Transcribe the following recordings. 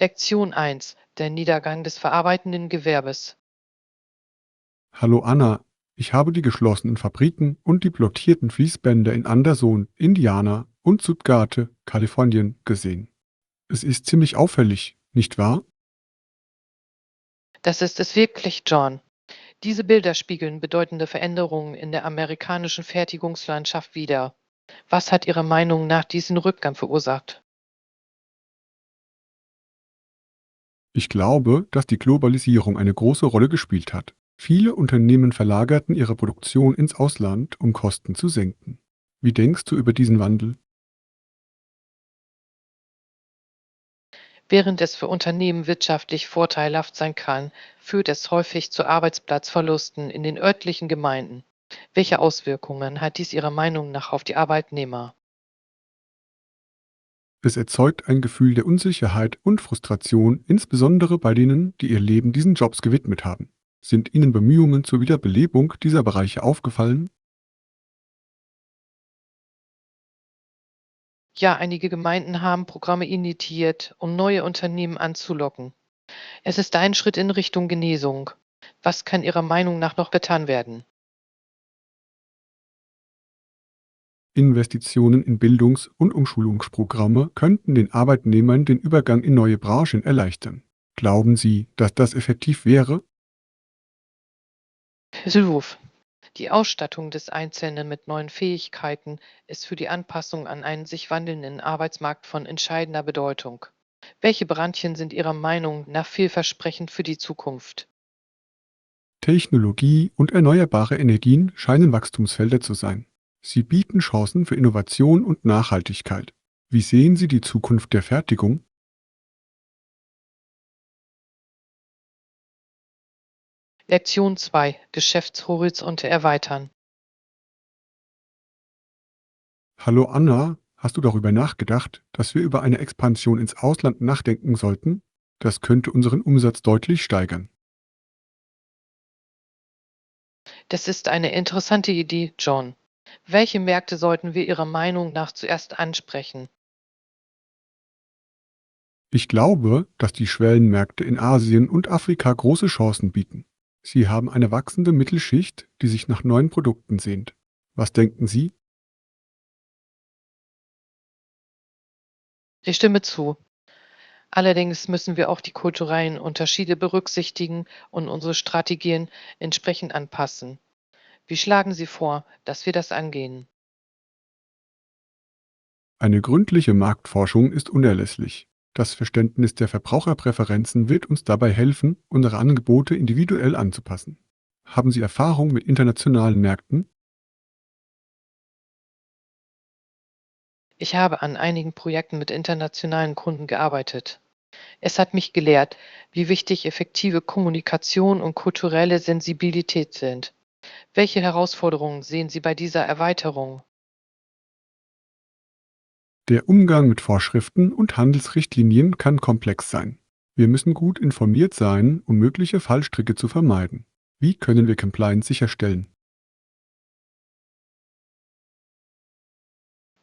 Lektion 1: Der Niedergang des verarbeitenden Gewerbes. Hallo Anna, ich habe die geschlossenen Fabriken und die blockierten Fließbänder in Anderson, Indiana und Stuttgart, Kalifornien gesehen. Es ist ziemlich auffällig, nicht wahr? Das ist es wirklich, John. Diese Bilder spiegeln bedeutende Veränderungen in der amerikanischen Fertigungslandschaft wider. Was hat Ihrer Meinung nach diesen Rückgang verursacht? Ich glaube, dass die Globalisierung eine große Rolle gespielt hat. Viele Unternehmen verlagerten ihre Produktion ins Ausland, um Kosten zu senken. Wie denkst du über diesen Wandel? Während es für Unternehmen wirtschaftlich vorteilhaft sein kann, führt es häufig zu Arbeitsplatzverlusten in den örtlichen Gemeinden. Welche Auswirkungen hat dies Ihrer Meinung nach auf die Arbeitnehmer? Es erzeugt ein Gefühl der Unsicherheit und Frustration, insbesondere bei denen, die ihr Leben diesen Jobs gewidmet haben. Sind Ihnen Bemühungen zur Wiederbelebung dieser Bereiche aufgefallen? Ja, einige Gemeinden haben Programme initiiert, um neue Unternehmen anzulocken. Es ist ein Schritt in Richtung Genesung. Was kann Ihrer Meinung nach noch getan werden? Investitionen in Bildungs- und Umschulungsprogramme könnten den Arbeitnehmern den Übergang in neue Branchen erleichtern. Glauben Sie, dass das effektiv wäre? Hilf. Die Ausstattung des Einzelnen mit neuen Fähigkeiten ist für die Anpassung an einen sich wandelnden Arbeitsmarkt von entscheidender Bedeutung. Welche Branchen sind Ihrer Meinung nach vielversprechend für die Zukunft? Technologie und erneuerbare Energien scheinen Wachstumsfelder zu sein. Sie bieten Chancen für Innovation und Nachhaltigkeit. Wie sehen Sie die Zukunft der Fertigung? Lektion 2: Geschäftshorizonte erweitern. Hallo Anna, hast du darüber nachgedacht, dass wir über eine Expansion ins Ausland nachdenken sollten? Das könnte unseren Umsatz deutlich steigern. Das ist eine interessante Idee, John. Welche Märkte sollten wir Ihrer Meinung nach zuerst ansprechen? Ich glaube, dass die Schwellenmärkte in Asien und Afrika große Chancen bieten. Sie haben eine wachsende Mittelschicht, die sich nach neuen Produkten sehnt. Was denken Sie? Ich stimme zu. Allerdings müssen wir auch die kulturellen Unterschiede berücksichtigen und unsere Strategien entsprechend anpassen. Wie schlagen Sie vor, dass wir das angehen? Eine gründliche Marktforschung ist unerlässlich. Das Verständnis der Verbraucherpräferenzen wird uns dabei helfen, unsere Angebote individuell anzupassen. Haben Sie Erfahrung mit internationalen Märkten? Ich habe an einigen Projekten mit internationalen Kunden gearbeitet. Es hat mich gelehrt, wie wichtig effektive Kommunikation und kulturelle Sensibilität sind. Welche Herausforderungen sehen Sie bei dieser Erweiterung? Der Umgang mit Vorschriften und Handelsrichtlinien kann komplex sein. Wir müssen gut informiert sein, um mögliche Fallstricke zu vermeiden. Wie können wir Compliance sicherstellen?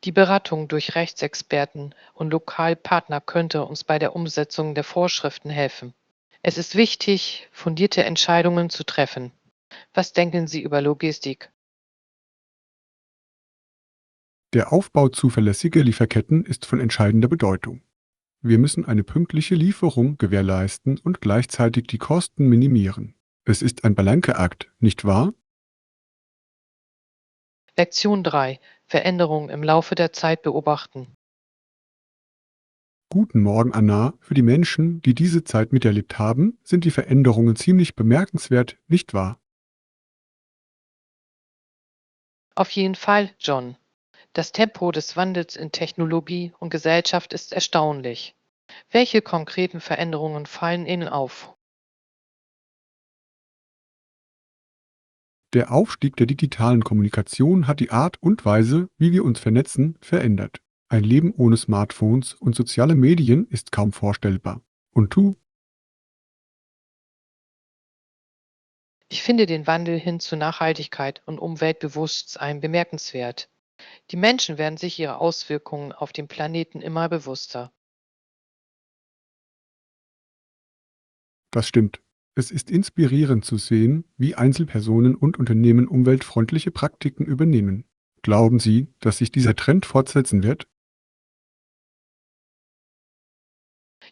Die Beratung durch Rechtsexperten und Lokalpartner könnte uns bei der Umsetzung der Vorschriften helfen. Es ist wichtig, fundierte Entscheidungen zu treffen. Was denken Sie über Logistik? Der Aufbau zuverlässiger Lieferketten ist von entscheidender Bedeutung. Wir müssen eine pünktliche Lieferung gewährleisten und gleichzeitig die Kosten minimieren. Es ist ein Balanceakt, nicht wahr? Lektion 3: Veränderungen im Laufe der Zeit beobachten. Guten Morgen, Anna. Für die Menschen, die diese Zeit miterlebt haben, sind die Veränderungen ziemlich bemerkenswert, nicht wahr? Auf jeden Fall, John. Das Tempo des Wandels in Technologie und Gesellschaft ist erstaunlich. Welche konkreten Veränderungen fallen Ihnen auf? Der Aufstieg der digitalen Kommunikation hat die Art und Weise, wie wir uns vernetzen, verändert. Ein Leben ohne Smartphones und soziale Medien ist kaum vorstellbar. Und du? Ich finde den Wandel hin zu Nachhaltigkeit und Umweltbewusstsein bemerkenswert. Die Menschen werden sich ihrer Auswirkungen auf den Planeten immer bewusster. Das stimmt. Es ist inspirierend zu sehen, wie Einzelpersonen und Unternehmen umweltfreundliche Praktiken übernehmen. Glauben Sie, dass sich dieser Trend fortsetzen wird?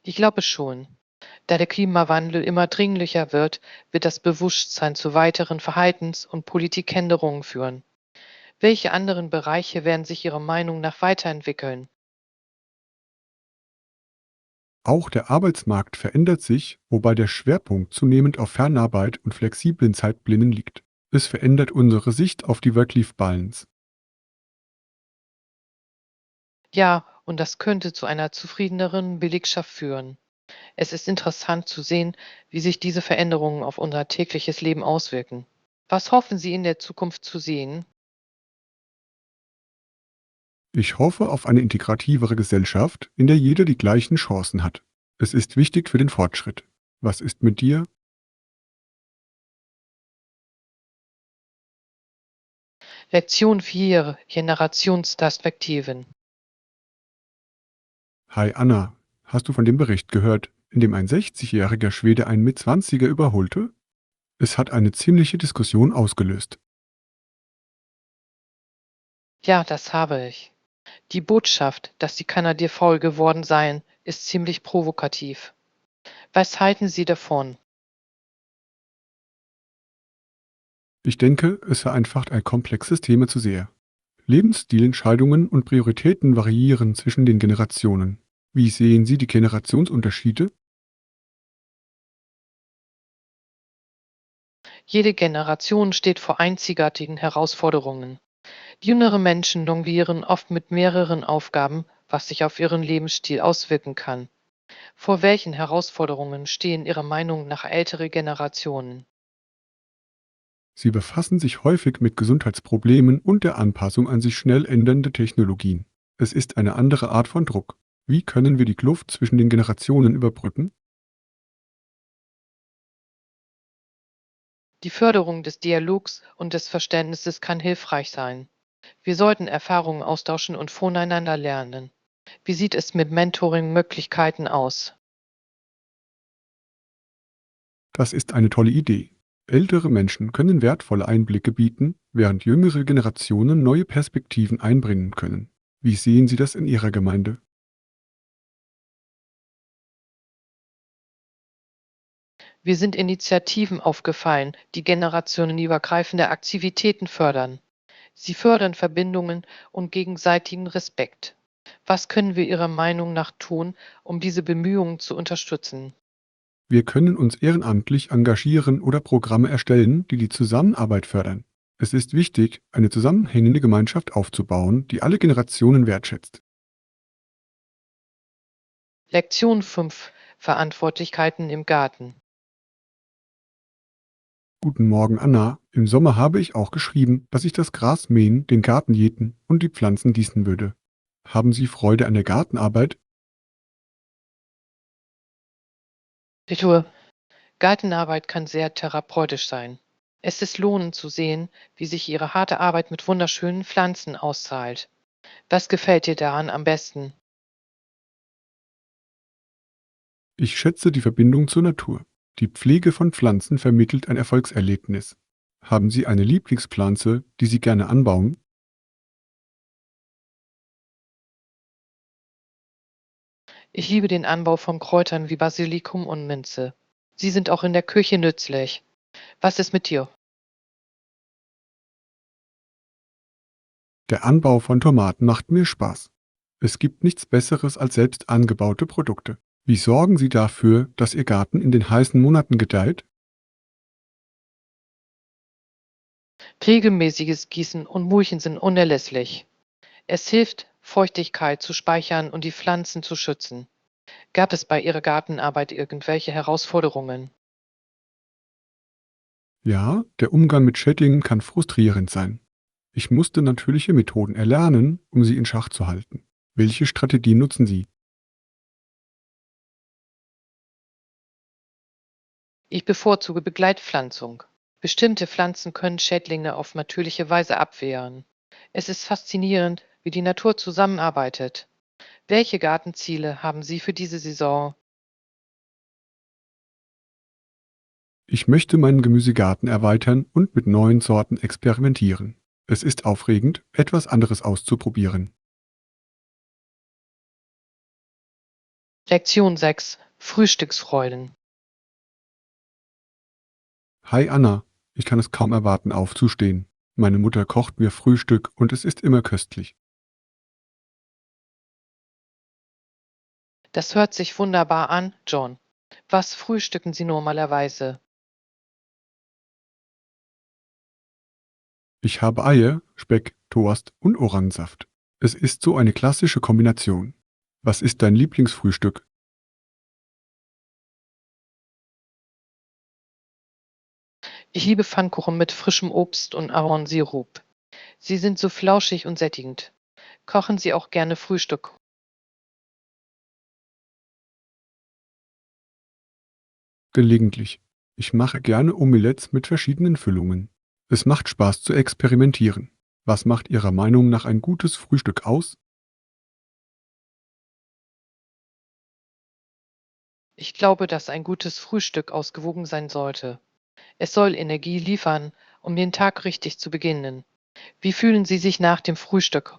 Ich glaube schon. Da der Klimawandel immer dringlicher wird, wird das Bewusstsein zu weiteren Verhaltens- und Politikänderungen führen. Welche anderen Bereiche werden sich Ihrer Meinung nach weiterentwickeln? Auch der Arbeitsmarkt verändert sich, wobei der Schwerpunkt zunehmend auf Fernarbeit und flexiblen Zeitplänen liegt. Es verändert unsere Sicht auf die Work-Life-Balance. Ja, und das könnte zu einer zufriedeneren Belegschaft führen. Es ist interessant zu sehen, wie sich diese Veränderungen auf unser tägliches Leben auswirken. Was hoffen Sie in der Zukunft zu sehen? Ich hoffe auf eine integrativere Gesellschaft, in der jeder die gleichen Chancen hat. Es ist wichtig für den Fortschritt. Was ist mit dir? Lektion 4: Generationsperspektiven. Hi Anna, hast du von dem Bericht gehört, in dem ein 60-jähriger Schwede einen Mitzwanziger überholte? Es hat eine ziemliche Diskussion ausgelöst. Ja, das habe ich. Die Botschaft, dass die Kanadier faul geworden seien, ist ziemlich provokativ. Was halten Sie davon? Ich denke, es vereinfacht ein komplexes Thema zu sehr. Lebensstilentscheidungen und Prioritäten variieren zwischen den Generationen. Wie sehen Sie die Generationsunterschiede? Jede Generation steht vor einzigartigen Herausforderungen. Jüngere Menschen jonglieren oft mit mehreren Aufgaben, was sich auf ihren Lebensstil auswirken kann. Vor welchen Herausforderungen stehen Ihrer Meinung nach ältere Generationen? Sie befassen sich häufig mit Gesundheitsproblemen und der Anpassung an sich schnell ändernde Technologien. Es ist eine andere Art von Druck. Wie können wir die Kluft zwischen den Generationen überbrücken? Die Förderung des Dialogs und des Verständnisses kann hilfreich sein. Wir sollten Erfahrungen austauschen und voneinander lernen. Wie sieht es mit Mentoring-Möglichkeiten aus? Das ist eine tolle Idee. Ältere Menschen können wertvolle Einblicke bieten, während jüngere Generationen neue Perspektiven einbringen können. Wie sehen Sie das in Ihrer Gemeinde? Wir sind Initiativen aufgefallen, die generationenübergreifende Aktivitäten fördern. Sie fördern Verbindungen und gegenseitigen Respekt. Was können wir Ihrer Meinung nach tun, um diese Bemühungen zu unterstützen? Wir können uns ehrenamtlich engagieren oder Programme erstellen, die die Zusammenarbeit fördern. Es ist wichtig, eine zusammenhängende Gemeinschaft aufzubauen, die alle Generationen wertschätzt. Lektion 5: Verantwortlichkeiten im Garten. Guten Morgen, Anna. Im Sommer habe ich auch geschrieben, dass ich das Gras mähen, den Garten jäten und die Pflanzen gießen würde. Haben Sie Freude an der Gartenarbeit? Ich tue. Gartenarbeit kann sehr therapeutisch sein. Es ist lohnend zu sehen, wie sich Ihre harte Arbeit mit wunderschönen Pflanzen auszahlt. Was gefällt dir daran am besten? Ich schätze die Verbindung zur Natur. Die Pflege von Pflanzen vermittelt ein Erfolgserlebnis. Haben Sie eine Lieblingspflanze, die Sie gerne anbauen? Ich liebe den Anbau von Kräutern wie Basilikum und Minze. Sie sind auch in der Küche nützlich. Was ist mit dir? Der Anbau von Tomaten macht mir Spaß. Es gibt nichts Besseres als selbst angebaute Produkte. Wie sorgen Sie dafür, dass Ihr Garten in den heißen Monaten gedeiht? Regelmäßiges Gießen und Mulchen sind unerlässlich. Es hilft, Feuchtigkeit zu speichern und die Pflanzen zu schützen. Gab es bei Ihrer Gartenarbeit irgendwelche Herausforderungen? Ja, der Umgang mit Schädlingen kann frustrierend sein. Ich musste natürliche Methoden erlernen, um sie in Schach zu halten. Welche Strategien nutzen Sie? Ich bevorzuge Begleitpflanzung. Bestimmte Pflanzen können Schädlinge auf natürliche Weise abwehren. Es ist faszinierend, wie die Natur zusammenarbeitet. Welche Gartenziele haben Sie für diese Saison? Ich möchte meinen Gemüsegarten erweitern und mit neuen Sorten experimentieren. Es ist aufregend, etwas anderes auszuprobieren. Lektion 6: Frühstücksfreuden. Hi Anna, ich kann es kaum erwarten, aufzustehen. Meine Mutter kocht mir Frühstück und es ist immer köstlich. Das hört sich wunderbar an, John. Was frühstücken Sie normalerweise? Ich habe Eier, Speck, Toast und Orangensaft. Es ist so eine klassische Kombination. Was ist dein Lieblingsfrühstück? Ich liebe Pfannkuchen mit frischem Obst und Ahornsirup. Sie sind so flauschig und sättigend. Kochen Sie auch gerne Frühstück? Gelegentlich. Ich mache gerne Omelettes mit verschiedenen Füllungen. Es macht Spaß zu experimentieren. Was macht Ihrer Meinung nach ein gutes Frühstück aus? Ich glaube, dass ein gutes Frühstück ausgewogen sein sollte. Es soll Energie liefern, um den Tag richtig zu beginnen. Wie fühlen Sie sich nach dem Frühstück?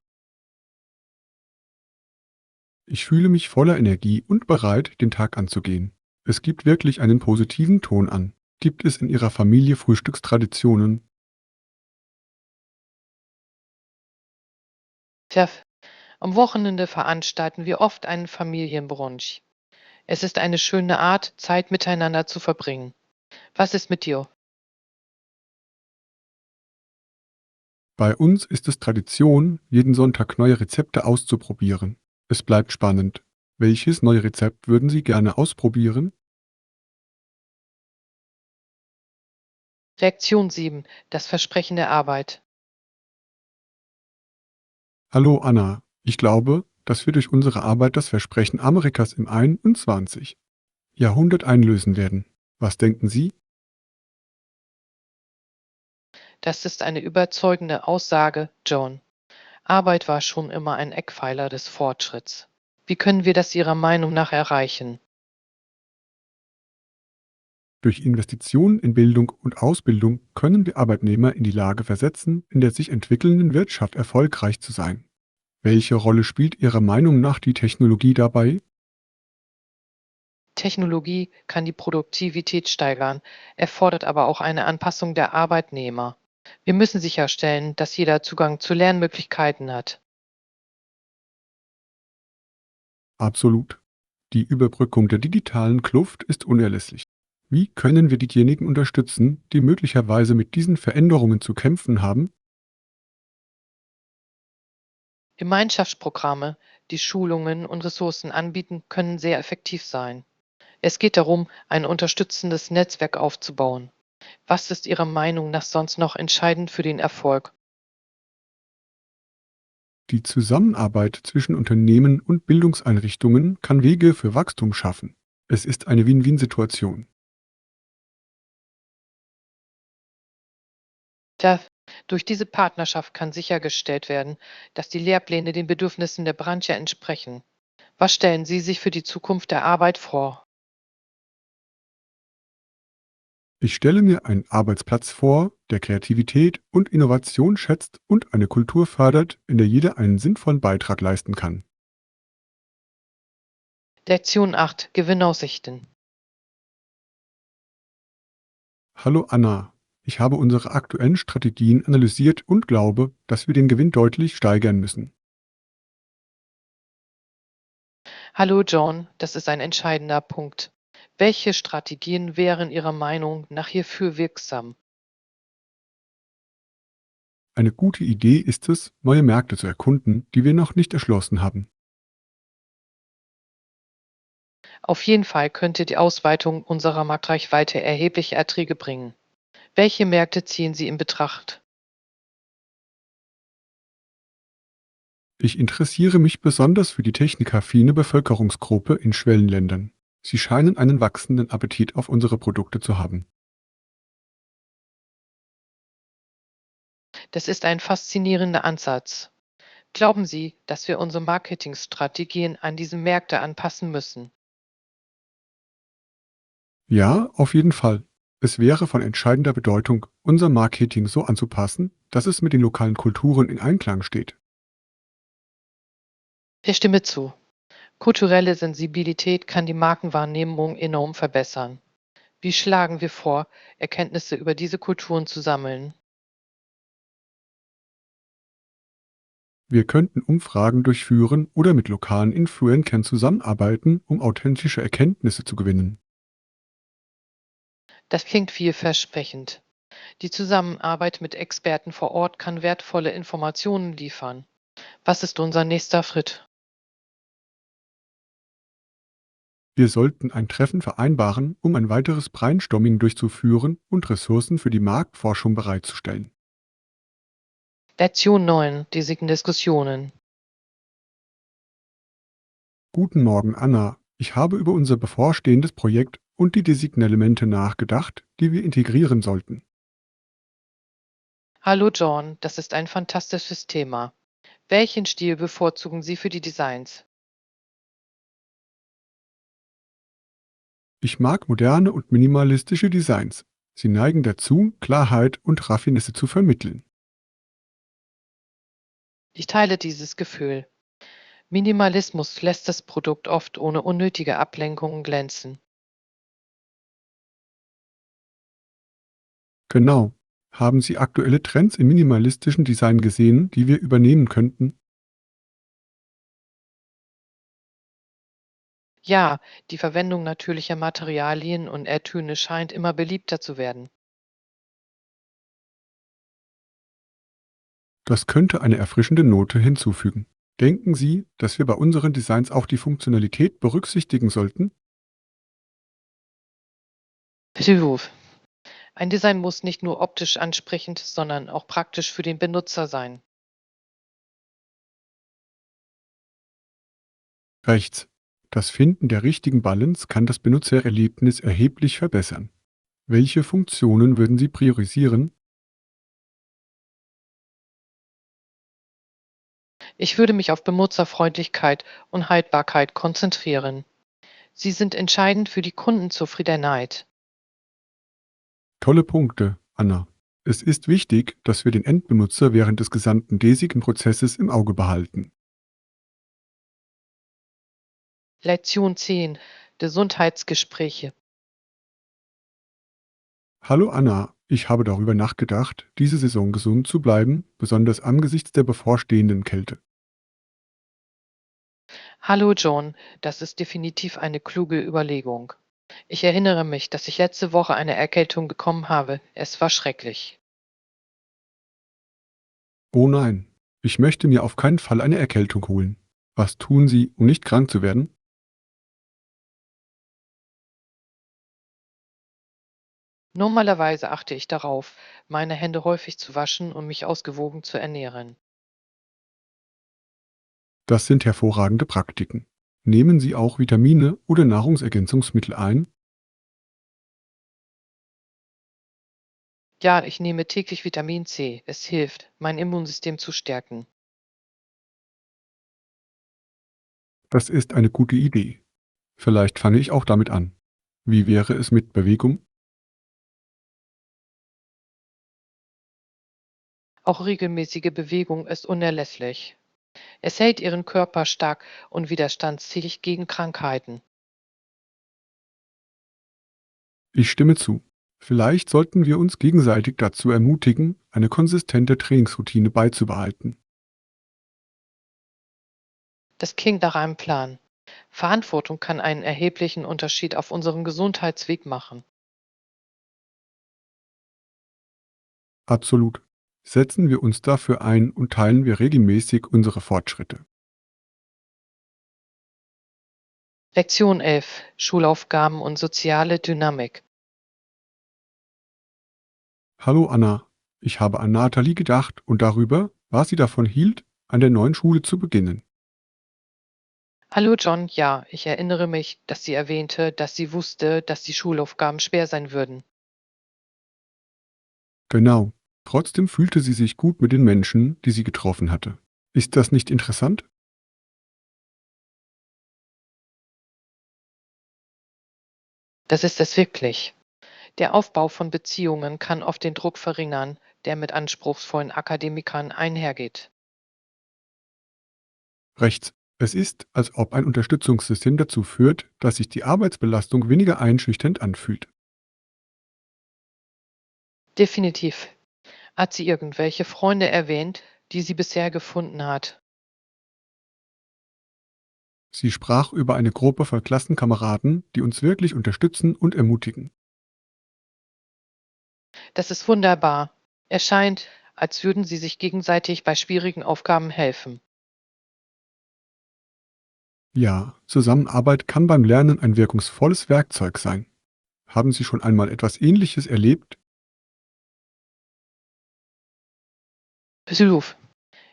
Ich fühle mich voller Energie und bereit, den Tag anzugehen. Es gibt wirklich einen positiven Ton an. Gibt es in Ihrer Familie Frühstückstraditionen? Tja, am Wochenende veranstalten wir oft einen Familienbrunch. Es ist eine schöne Art, Zeit miteinander zu verbringen. Was ist mit dir? Bei uns ist es Tradition, jeden Sonntag neue Rezepte auszuprobieren. Es bleibt spannend. Welches neue Rezept würden Sie gerne ausprobieren? Lektion 7: Das Versprechen der Arbeit. Hallo Anna, ich glaube, dass wir durch unsere Arbeit das Versprechen Amerikas im 21. Jahrhundert einlösen werden. Was denken Sie? Das ist eine überzeugende Aussage, John. Arbeit war schon immer ein Eckpfeiler des Fortschritts. Wie können wir das Ihrer Meinung nach erreichen? Durch Investitionen in Bildung und Ausbildung können wir Arbeitnehmer in die Lage versetzen, in der sich entwickelnden Wirtschaft erfolgreich zu sein. Welche Rolle spielt Ihrer Meinung nach die Technologie dabei? Technologie kann die Produktivität steigern, erfordert aber auch eine Anpassung der Arbeitnehmer. Wir müssen sicherstellen, dass jeder Zugang zu Lernmöglichkeiten hat. Absolut. Die Überbrückung der digitalen Kluft ist unerlässlich. Wie können wir diejenigen unterstützen, die möglicherweise mit diesen Veränderungen zu kämpfen haben? Gemeinschaftsprogramme, die Schulungen und Ressourcen anbieten, können sehr effektiv sein. Es geht darum, ein unterstützendes Netzwerk aufzubauen. Was ist Ihrer Meinung nach sonst noch entscheidend für den Erfolg? Die Zusammenarbeit zwischen Unternehmen und Bildungseinrichtungen kann Wege für Wachstum schaffen. Es ist eine Win-Win-Situation. Da, durch diese Partnerschaft kann sichergestellt werden, dass die Lehrpläne den Bedürfnissen der Branche entsprechen. Was stellen Sie sich für die Zukunft der Arbeit vor? Ich stelle mir einen Arbeitsplatz vor, der Kreativität und Innovation schätzt und eine Kultur fördert, in der jeder einen sinnvollen Beitrag leisten kann. Lektion 8: Gewinnaussichten. Hallo Anna, ich habe unsere aktuellen Strategien analysiert und glaube, dass wir den Gewinn deutlich steigern müssen. Hallo John, das ist ein entscheidender Punkt. Welche Strategien wären Ihrer Meinung nach hierfür wirksam? Eine gute Idee ist es, neue Märkte zu erkunden, die wir noch nicht erschlossen haben. Auf jeden Fall könnte die Ausweitung unserer Marktreichweite erhebliche Erträge bringen. Welche Märkte ziehen Sie in Betracht? Ich interessiere mich besonders für die technikaffine Bevölkerungsgruppe in Schwellenländern. Sie scheinen einen wachsenden Appetit auf unsere Produkte zu haben. Das ist ein faszinierender Ansatz. Glauben Sie, dass wir unsere Marketingstrategien an diese Märkte anpassen müssen? Ja, auf jeden Fall. Es wäre von entscheidender Bedeutung, unser Marketing so anzupassen, dass es mit den lokalen Kulturen in Einklang steht. Ich stimme zu. Kulturelle Sensibilität kann die Markenwahrnehmung enorm verbessern. Wie schlagen wir vor, Erkenntnisse über diese Kulturen zu sammeln? Wir könnten Umfragen durchführen oder mit lokalen Influencern zusammenarbeiten, um authentische Erkenntnisse zu gewinnen. Das klingt vielversprechend. Die Zusammenarbeit mit Experten vor Ort kann wertvolle Informationen liefern. Was ist unser nächster Schritt? Wir sollten ein Treffen vereinbaren, um ein weiteres Brainstorming durchzuführen und Ressourcen für die Marktforschung bereitzustellen. Lektion 9. Die Diskussionen. Guten Morgen, Anna. Ich habe über unser bevorstehendes Projekt und die Design-Elemente nachgedacht, die wir integrieren sollten. Hallo John, das ist ein fantastisches Thema. Welchen Stil bevorzugen Sie für die Designs? Ich mag moderne und minimalistische Designs. Sie neigen dazu, Klarheit und Raffinesse zu vermitteln. Ich teile dieses Gefühl. Minimalismus lässt das Produkt oft ohne unnötige Ablenkungen glänzen. Genau. Haben Sie aktuelle Trends im minimalistischen Design gesehen, die wir übernehmen könnten? Ja, die Verwendung natürlicher Materialien und Erdtöne scheint immer beliebter zu werden. Das könnte eine erfrischende Note hinzufügen. Denken Sie, dass wir bei unseren Designs auch die Funktionalität berücksichtigen sollten? Puh. Ein Design muss nicht nur optisch ansprechend, sondern auch praktisch für den Benutzer sein. Rechts. Das Finden der richtigen Balance kann das Benutzererlebnis erheblich verbessern. Welche Funktionen würden Sie priorisieren? Ich würde mich auf Benutzerfreundlichkeit und Haltbarkeit konzentrieren. Sie sind entscheidend für die Kundenzufriedenheit. Tolle Punkte, Anna. Es ist wichtig, dass wir den Endbenutzer während des gesamten Design-Prozesses im Auge behalten. Lektion 10. Gesundheitsgespräche. Hallo Anna, ich habe darüber nachgedacht, diese Saison gesund zu bleiben, besonders angesichts der bevorstehenden Kälte. Hallo John, das ist definitiv eine kluge Überlegung. Ich erinnere mich, dass ich letzte Woche eine Erkältung bekommen habe. Es war schrecklich. Oh nein, ich möchte mir auf keinen Fall eine Erkältung holen. Was tun Sie, um nicht krank zu werden? Normalerweise achte ich darauf, meine Hände häufig zu waschen und mich ausgewogen zu ernähren. Das sind hervorragende Praktiken. Nehmen Sie auch Vitamine oder Nahrungsergänzungsmittel ein? Ja, ich nehme täglich Vitamin C. Es hilft, mein Immunsystem zu stärken. Das ist eine gute Idee. Vielleicht fange ich auch damit an. Wie wäre es mit Bewegung? Auch regelmäßige Bewegung ist unerlässlich. Es hält Ihren Körper stark und widerstandsfähig gegen Krankheiten. Ich stimme zu. Vielleicht sollten wir uns gegenseitig dazu ermutigen, eine konsistente Trainingsroutine beizubehalten. Das klingt nach einem Plan. Verantwortung kann einen erheblichen Unterschied auf unserem Gesundheitsweg machen. Absolut. Setzen wir uns dafür ein und teilen wir regelmäßig unsere Fortschritte. Lektion 11. Schulaufgaben und soziale Dynamik. Hallo Anna, ich habe an Nathalie gedacht und darüber, was sie davon hielt, an der neuen Schule zu beginnen. Hallo John, ja, ich erinnere mich, dass sie erwähnte, dass sie wusste, dass die Schulaufgaben schwer sein würden. Genau. Trotzdem fühlte sie sich gut mit den Menschen, die sie getroffen hatte. Ist das nicht interessant? Das ist es wirklich. Der Aufbau von Beziehungen kann oft den Druck verringern, der mit anspruchsvollen Akademikern einhergeht. Rechts. Es ist, als ob ein Unterstützungssystem dazu führt, dass sich die Arbeitsbelastung weniger einschüchternd anfühlt. Definitiv. Hat sie irgendwelche Freunde erwähnt, die sie bisher gefunden hat? Sie sprach über eine Gruppe von Klassenkameraden, die uns wirklich unterstützen und ermutigen. Das ist wunderbar. Es scheint, als würden sie sich gegenseitig bei schwierigen Aufgaben helfen. Ja, Zusammenarbeit kann beim Lernen ein wirkungsvolles Werkzeug sein. Haben Sie schon einmal etwas Ähnliches erlebt? Besuch.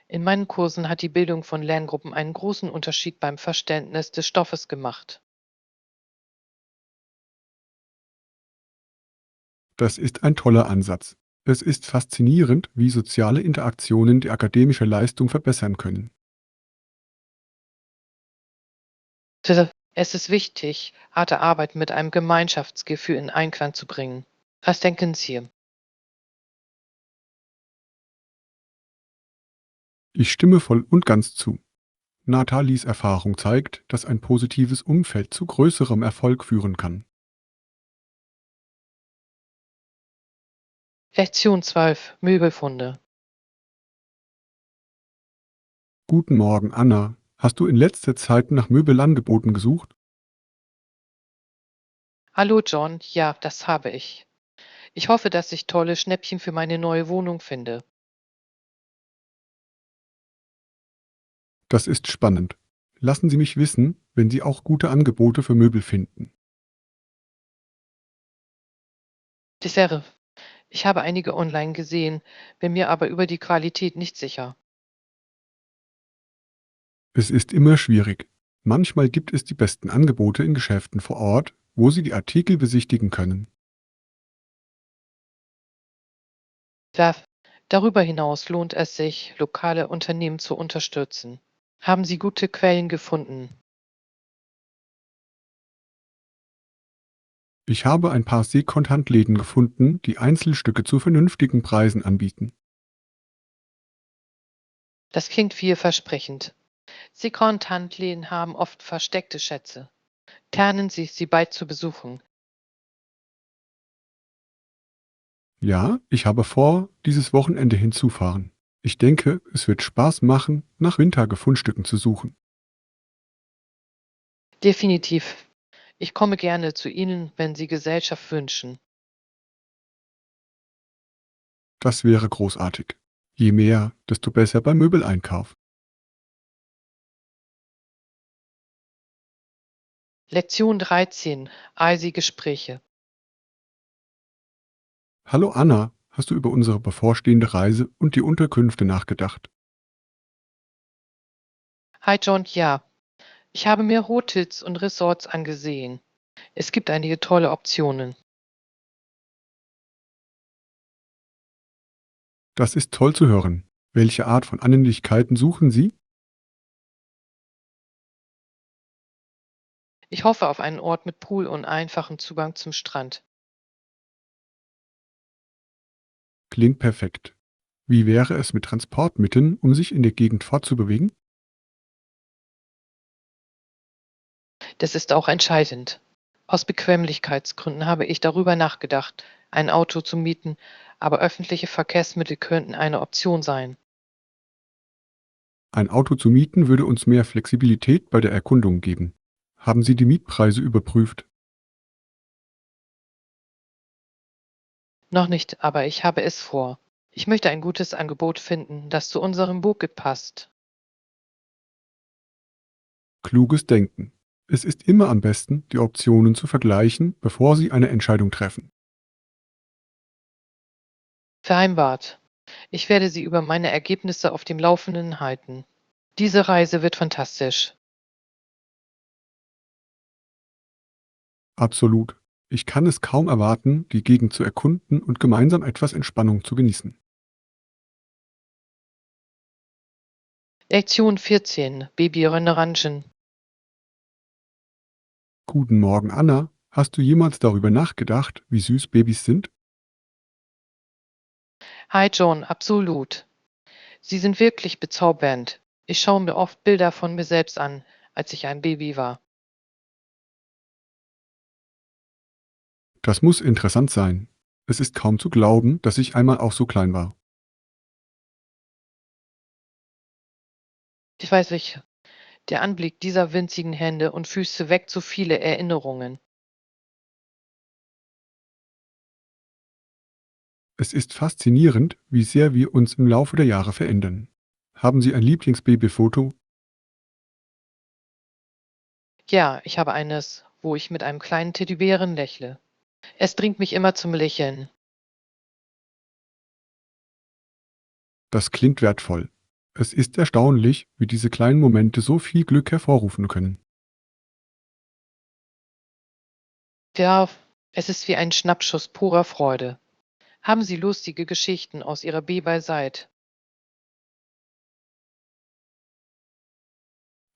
In meinen Kursen hat die Bildung von Lerngruppen einen großen Unterschied beim Verständnis des Stoffes gemacht. Das ist ein toller Ansatz. Es ist faszinierend, wie soziale Interaktionen die akademische Leistung verbessern können. Es ist wichtig, harte Arbeit mit einem Gemeinschaftsgefühl in Einklang zu bringen. Was denken Sie? Ich stimme voll und ganz zu. Nathalies Erfahrung zeigt, dass ein positives Umfeld zu größerem Erfolg führen kann. Lektion 12. Möbelfunde. Guten Morgen, Anna. Hast du in letzter Zeit nach Möbelangeboten gesucht? Hallo John, ja, das habe ich. Ich hoffe, dass ich tolle Schnäppchen für meine neue Wohnung finde. Das ist spannend. Lassen Sie mich wissen, wenn Sie auch gute Angebote für Möbel finden. Dessert. Ich habe einige online gesehen, bin mir aber über die Qualität nicht sicher. Es ist immer schwierig. Manchmal gibt es die besten Angebote in Geschäften vor Ort, wo Sie die Artikel besichtigen können. Da, darüber hinaus lohnt es sich, lokale Unternehmen zu unterstützen. Haben Sie gute Quellen gefunden? Ich habe ein paar Sekondhandläden gefunden, die Einzelstücke zu vernünftigen Preisen anbieten. Das klingt vielversprechend. Second-Hand-Läden haben oft versteckte Schätze. Planen Sie, sie bald zu besuchen. Ja, ich habe vor, dieses Wochenende hinzufahren. Ich denke, es wird Spaß machen, nach Wintergefundstücken zu suchen. Definitiv. Ich komme gerne zu Ihnen, wenn Sie Gesellschaft wünschen. Das wäre großartig. Je mehr, desto besser beim Möbeleinkauf. Lektion 13. Eisige Gespräche. Hallo Anna, hast du über unsere bevorstehende Reise und die Unterkünfte nachgedacht? Hi John, ja. Ich habe mir Hotels und Resorts angesehen. Es gibt einige tolle Optionen. Das ist toll zu hören. Welche Art von Annehmlichkeiten suchen Sie? Ich hoffe auf einen Ort mit Pool und einfachen Zugang zum Strand. Klingt perfekt. Wie wäre es mit Transportmitteln, um sich in der Gegend fortzubewegen? Das ist auch entscheidend. Aus Bequemlichkeitsgründen habe ich darüber nachgedacht, ein Auto zu mieten, aber öffentliche Verkehrsmittel könnten eine Option sein. Ein Auto zu mieten würde uns mehr Flexibilität bei der Erkundung geben. Haben Sie die Mietpreise überprüft? Noch nicht, aber ich habe es vor. Ich möchte ein gutes Angebot finden, das zu unserem Budget passt. Kluges Denken. Es ist immer am besten, die Optionen zu vergleichen, bevor Sie eine Entscheidung treffen. Vereinbart. Ich werde Sie über meine Ergebnisse auf dem Laufenden halten. Diese Reise wird fantastisch. Absolut. Ich kann es kaum erwarten, die Gegend zu erkunden und gemeinsam etwas Entspannung zu genießen. Lektion 14. Babyrennerangen. Guten Morgen, Anna. Hast du jemals darüber nachgedacht, wie süß Babys sind? Hi John, absolut. Sie sind wirklich bezaubernd. Ich schaue mir oft Bilder von mir selbst an, als ich ein Baby war. Das muss interessant sein. Es ist kaum zu glauben, dass ich einmal auch so klein war. Ich weiß nicht, der Anblick dieser winzigen Hände und Füße weckt so viele Erinnerungen. Es ist faszinierend, wie sehr wir uns im Laufe der Jahre verändern. Haben Sie ein Lieblingsbabyfoto? Ja, ich habe eines, wo ich mit einem kleinen Teddybären lächle. Es bringt mich immer zum Lächeln. Das klingt wertvoll. Es ist erstaunlich, wie diese kleinen Momente so viel Glück hervorrufen können. Ja, es ist wie ein Schnappschuss purer Freude. Haben Sie lustige Geschichten aus Ihrer Babyzeit?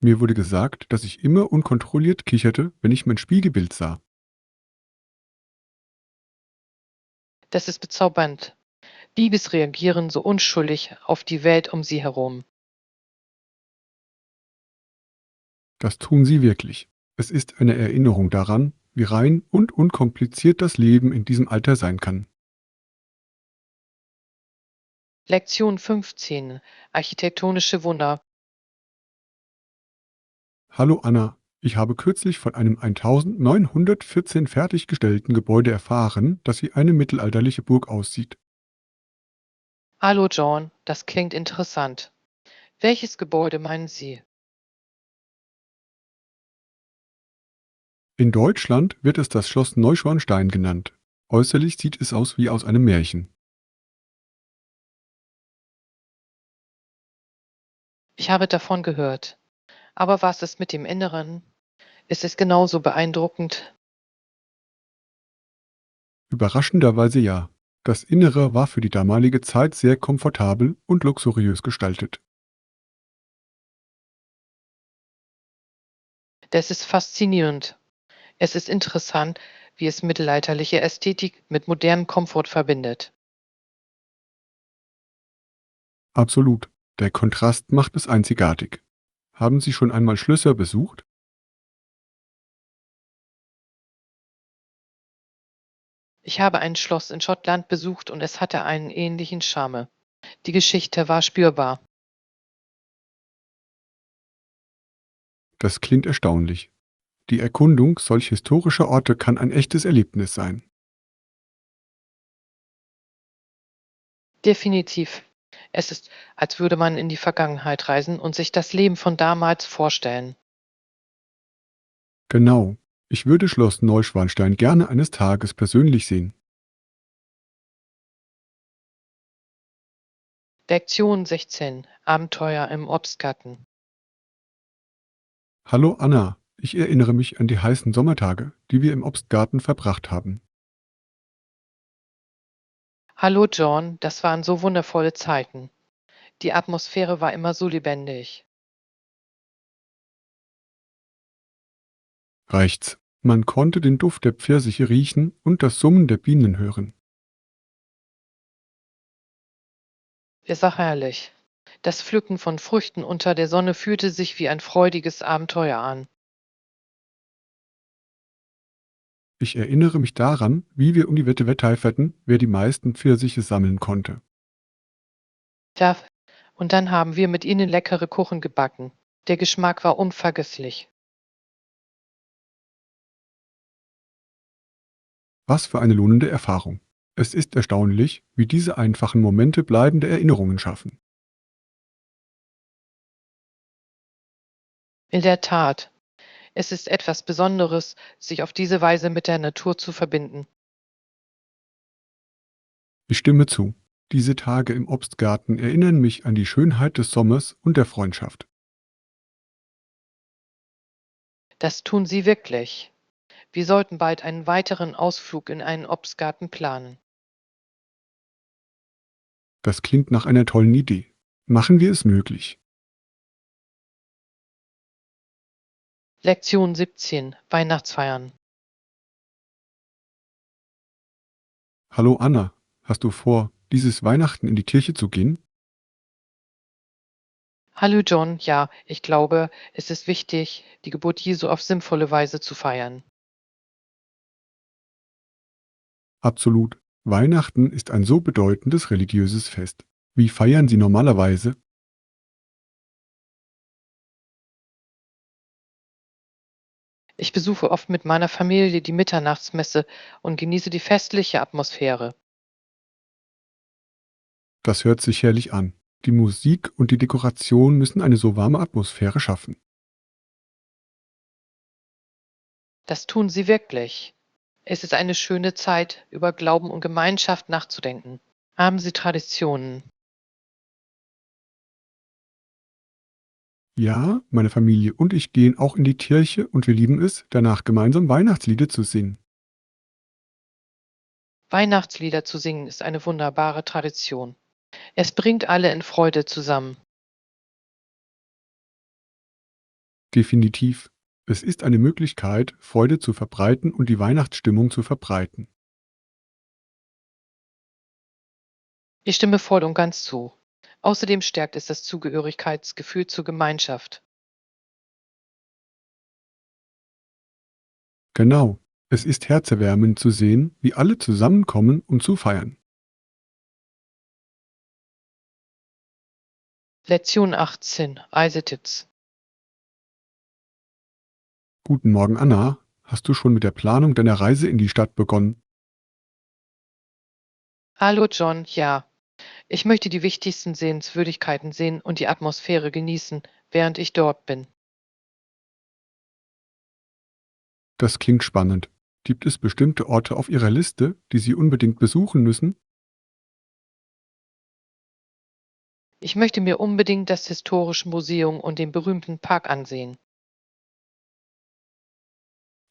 Mir wurde gesagt, dass ich immer unkontrolliert kicherte, wenn ich mein Spiegelbild sah. Das ist bezaubernd. Babys reagieren so unschuldig auf die Welt um sie herum. Das tun sie wirklich. Es ist eine Erinnerung daran, wie rein und unkompliziert das Leben in diesem Alter sein kann. Lektion 15. Architektonische Wunder. Hallo Anna, ich habe kürzlich von einem 1914 fertiggestellten Gebäude erfahren, das wie eine mittelalterliche Burg aussieht. Hallo John, das klingt interessant. Welches Gebäude meinen Sie? In Deutschland wird es das Schloss Neuschwanstein genannt. Äußerlich sieht es aus wie aus einem Märchen. Ich habe davon gehört. Aber was ist mit dem Inneren? Ist es genauso beeindruckend? Überraschenderweise ja. Das Innere war für die damalige Zeit sehr komfortabel und luxuriös gestaltet. Das ist faszinierend. Es ist interessant, wie es mittelalterliche Ästhetik mit modernem Komfort verbindet. Absolut. Der Kontrast macht es einzigartig. Haben Sie schon einmal Schlösser besucht? Ich habe ein Schloss in Schottland besucht und es hatte einen ähnlichen Charme. Die Geschichte war spürbar. Das klingt erstaunlich. Die Erkundung solch historischer Orte kann ein echtes Erlebnis sein. Definitiv. Es ist, als würde man in die Vergangenheit reisen und sich das Leben von damals vorstellen. Genau. Ich würde Schloss Neuschwanstein gerne eines Tages persönlich sehen. Lektion 16. Abenteuer im Obstgarten. Hallo Anna, ich erinnere mich an die heißen Sommertage, die wir im Obstgarten verbracht haben. Hallo John, das waren so wundervolle Zeiten. Die Atmosphäre war immer so lebendig. Reicht's. Man konnte den Duft der Pfirsiche riechen und das Summen der Bienen hören. Es war herrlich. Das Pflücken von Früchten unter der Sonne fühlte sich wie ein freudiges Abenteuer an. Ich erinnere mich daran, wie wir um die Wette wetteiferten, wer die meisten Pfirsiche sammeln konnte. Ja, und dann haben wir mit ihnen leckere Kuchen gebacken. Der Geschmack war unvergesslich. Was für eine lohnende Erfahrung. Es ist erstaunlich, wie diese einfachen Momente bleibende Erinnerungen schaffen. In der Tat, es ist etwas Besonderes, sich auf diese Weise mit der Natur zu verbinden. Ich stimme zu. Diese Tage im Obstgarten erinnern mich an die Schönheit des Sommers und der Freundschaft. Das tun sie wirklich. Wir sollten bald einen weiteren Ausflug in einen Obstgarten planen. Das klingt nach einer tollen Idee. Machen wir es möglich. Lektion 17. Weihnachtsfeiern. Hallo Anna, hast du vor, dieses Weihnachten in die Kirche zu gehen? Hallo John, ja, ich glaube, es ist wichtig, die Geburt Jesu auf sinnvolle Weise zu feiern. Absolut. Weihnachten ist ein so bedeutendes religiöses Fest. Wie feiern Sie normalerweise? Ich besuche oft mit meiner Familie die Mitternachtsmesse und genieße die festliche Atmosphäre. Das hört sich herrlich an. Die Musik und die Dekoration müssen eine so warme Atmosphäre schaffen. Das tun sie wirklich. Es ist eine schöne Zeit, über Glauben und Gemeinschaft nachzudenken. Haben Sie Traditionen? Ja, meine Familie und ich gehen auch in die Kirche und wir lieben es, danach gemeinsam Weihnachtslieder zu singen. Weihnachtslieder zu singen ist eine wunderbare Tradition. Es bringt alle in Freude zusammen. Definitiv. Es ist eine Möglichkeit, Freude zu verbreiten und die Weihnachtsstimmung zu verbreiten. Ich stimme voll und ganz zu. Außerdem stärkt es das Zugehörigkeitsgefühl zur Gemeinschaft. Genau. Es ist herzerwärmend zu sehen, wie alle zusammenkommen, um zu feiern. Lektion 18. Reisetipps. Guten Morgen, Anna. Hast du schon mit der Planung deiner Reise in die Stadt begonnen? Hallo John, ja. Ich möchte die wichtigsten Sehenswürdigkeiten sehen und die Atmosphäre genießen, während ich dort bin. Das klingt spannend. Gibt es bestimmte Orte auf Ihrer Liste, die Sie unbedingt besuchen müssen? Ich möchte mir unbedingt das Historische Museum und den berühmten Park ansehen.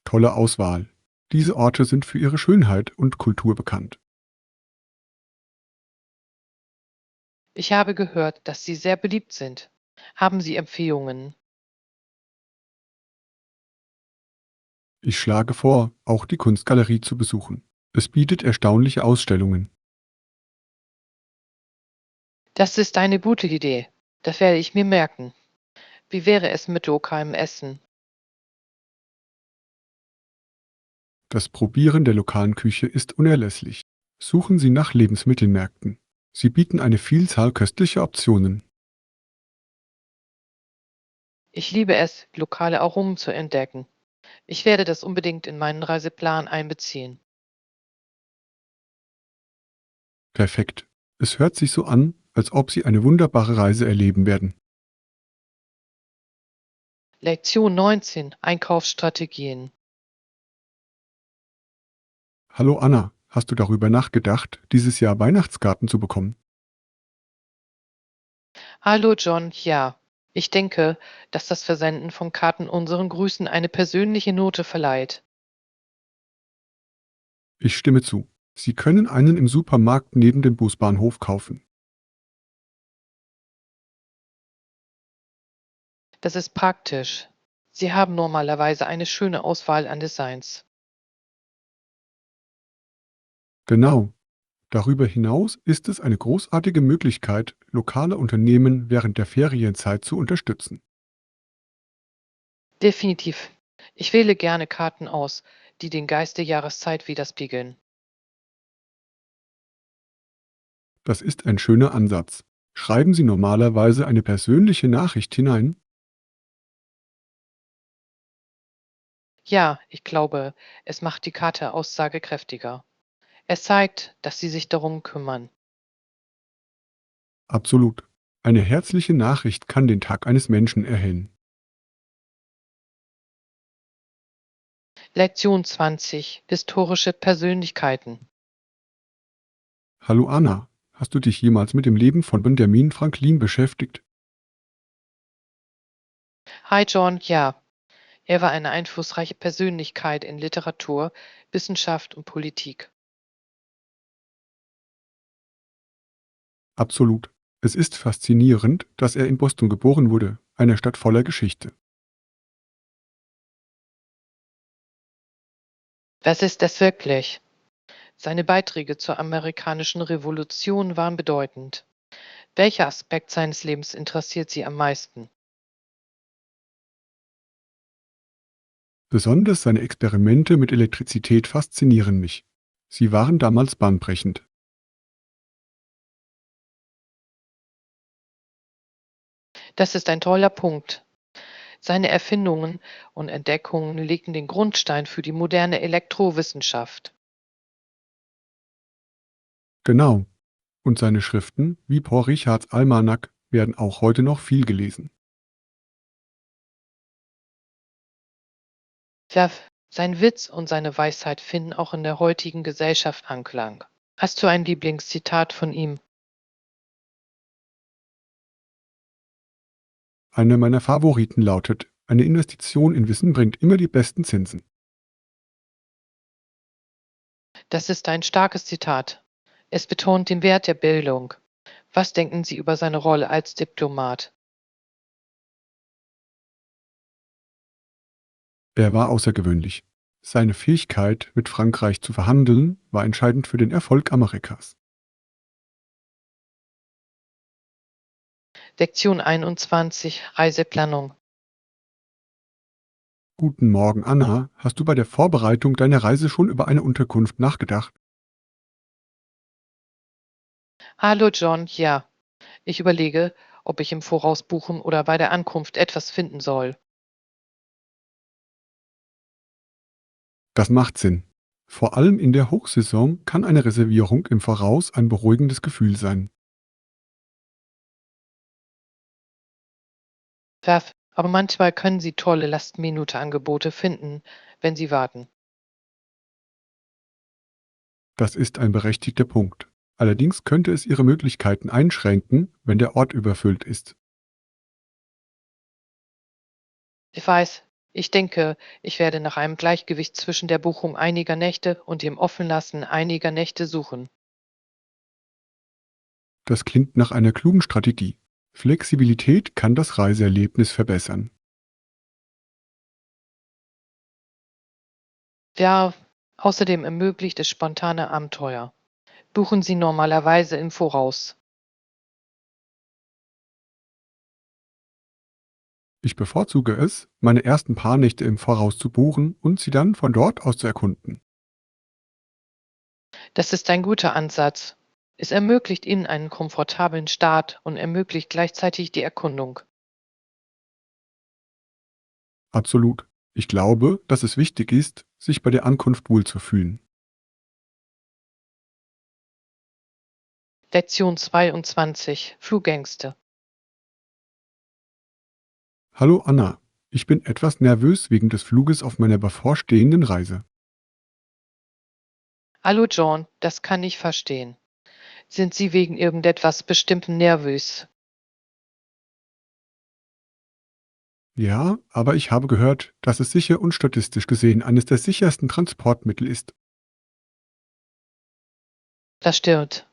Tolle Auswahl. Diese Orte sind für ihre Schönheit und Kultur bekannt. Ich habe gehört, dass sie sehr beliebt sind. Haben Sie Empfehlungen? Ich schlage vor, auch die Kunstgalerie zu besuchen. Es bietet erstaunliche Ausstellungen. Das ist eine gute Idee. Das werde ich mir merken. Wie wäre es mit lokalem Essen? Das Probieren der lokalen Küche ist unerlässlich. Suchen Sie nach Lebensmittelmärkten. Sie bieten eine Vielzahl köstlicher Optionen. Ich liebe es, lokale Aromen zu entdecken. Ich werde das unbedingt in meinen Reiseplan einbeziehen. Perfekt. Es hört sich so an, als ob Sie eine wunderbare Reise erleben werden. Lektion 19. Einkaufsstrategien. Hallo Anna, hast du darüber nachgedacht, dieses Jahr Weihnachtskarten zu bekommen? Hallo John, ja. Ich denke, dass das Versenden von Karten unseren Grüßen eine persönliche Note verleiht. Ich stimme zu. Sie können einen im Supermarkt neben dem Busbahnhof kaufen. Das ist praktisch. Sie haben normalerweise eine schöne Auswahl an Designs. Genau. Darüber hinaus ist es eine großartige Möglichkeit, lokale Unternehmen während der Ferienzeit zu unterstützen. Definitiv. Ich wähle gerne Karten aus, die den Geist der Jahreszeit widerspiegeln. Das ist ein schöner Ansatz. Schreiben Sie normalerweise eine persönliche Nachricht hinein? Ja, ich glaube, es macht die Karte aussagekräftiger. Es zeigt, dass Sie sich darum kümmern. Absolut. Eine herzliche Nachricht kann den Tag eines Menschen erhellen. Lektion 20. Historische Persönlichkeiten. Hallo Anna, hast du dich jemals mit dem Leben von Benjamin Franklin beschäftigt? Hi John, ja. Er war eine einflussreiche Persönlichkeit in Literatur, Wissenschaft und Politik. Absolut. Es ist faszinierend, dass er in Boston geboren wurde, einer Stadt voller Geschichte. Was ist das wirklich? Seine Beiträge zur amerikanischen Revolution waren bedeutend. Welcher Aspekt seines Lebens interessiert Sie am meisten? Besonders seine Experimente mit Elektrizität faszinieren mich. Sie waren damals bahnbrechend. Das ist ein toller Punkt. Seine Erfindungen und Entdeckungen legten den Grundstein für die moderne Elektrowissenschaft. Genau. Und seine Schriften, wie Paul Richards Almanak, werden auch heute noch viel gelesen. Ja, sein Witz und seine Weisheit finden auch in der heutigen Gesellschaft Anklang. Hast du ein Lieblingszitat von ihm? Einer meiner Favoriten lautet: Eine Investition in Wissen bringt immer die besten Zinsen. Das ist ein starkes Zitat. Es betont den Wert der Bildung. Was denken Sie über seine Rolle als Diplomat? Er war außergewöhnlich. Seine Fähigkeit, mit Frankreich zu verhandeln, war entscheidend für den Erfolg Amerikas. Lektion 21 Reiseplanung. Guten Morgen, Anna. Hast du bei der Vorbereitung deiner Reise schon über eine Unterkunft nachgedacht? Hallo John, ja. Ich überlege, ob ich im Voraus buchen oder bei der Ankunft etwas finden soll. Das macht Sinn. Vor allem in der Hochsaison kann eine Reservierung im Voraus ein beruhigendes Gefühl sein. Aber manchmal können Sie tolle Last-Minute-Angebote finden, wenn Sie warten. Das ist ein berechtigter Punkt. Allerdings könnte es ihre Möglichkeiten einschränken, wenn der Ort überfüllt ist. Ich weiß, ich denke, ich werde nach einem Gleichgewicht zwischen der Buchung einiger Nächte und dem Offenlassen einiger Nächte suchen. Das klingt nach einer klugen Strategie. Flexibilität kann das Reiseerlebnis verbessern. Ja, außerdem ermöglicht es spontane Abenteuer. Buchen Sie normalerweise im Voraus. Ich bevorzuge es, meine ersten paar Nächte im Voraus zu buchen und sie dann von dort aus zu erkunden. Das ist ein guter Ansatz. Es ermöglicht Ihnen einen komfortablen Start und ermöglicht gleichzeitig die Erkundung. Absolut. Ich glaube, dass es wichtig ist, sich bei der Ankunft wohlzufühlen. Lektion 22 Flugängste. Hallo Anna, ich bin etwas nervös wegen des Fluges auf meiner bevorstehenden Reise. Hallo John, das kann ich verstehen. Sind Sie wegen irgendetwas Bestimmten nervös? Ja, aber ich habe gehört, dass es sicher und statistisch gesehen eines der sichersten Transportmittel ist. Das stimmt.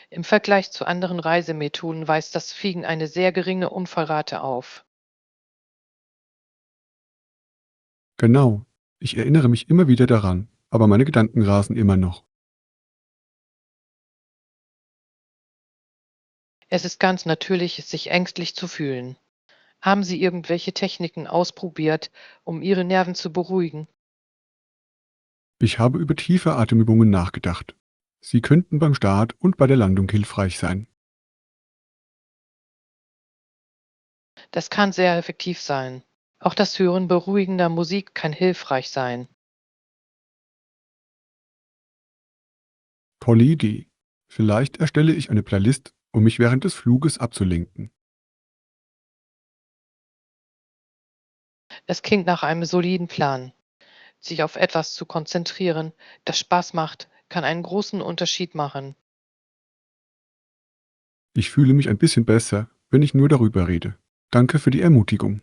Im Vergleich zu anderen Reisemethoden weist das Fliegen eine sehr geringe Unfallrate auf. Genau. Ich erinnere mich immer wieder daran, aber meine Gedanken rasen immer noch. Es ist ganz natürlich, sich ängstlich zu fühlen. Haben Sie irgendwelche Techniken ausprobiert, um Ihre Nerven zu beruhigen? Ich habe über tiefe Atemübungen nachgedacht. Sie könnten beim Start und bei der Landung hilfreich sein. Das kann sehr effektiv sein. Auch das Hören beruhigender Musik kann hilfreich sein. Tolle Idee. Vielleicht erstelle ich eine Playlist, um mich während des Fluges abzulenken. Es klingt nach einem soliden Plan. Sich auf etwas zu konzentrieren, das Spaß macht, kann einen großen Unterschied machen. Ich fühle mich ein bisschen besser, wenn ich nur darüber rede. Danke für die Ermutigung.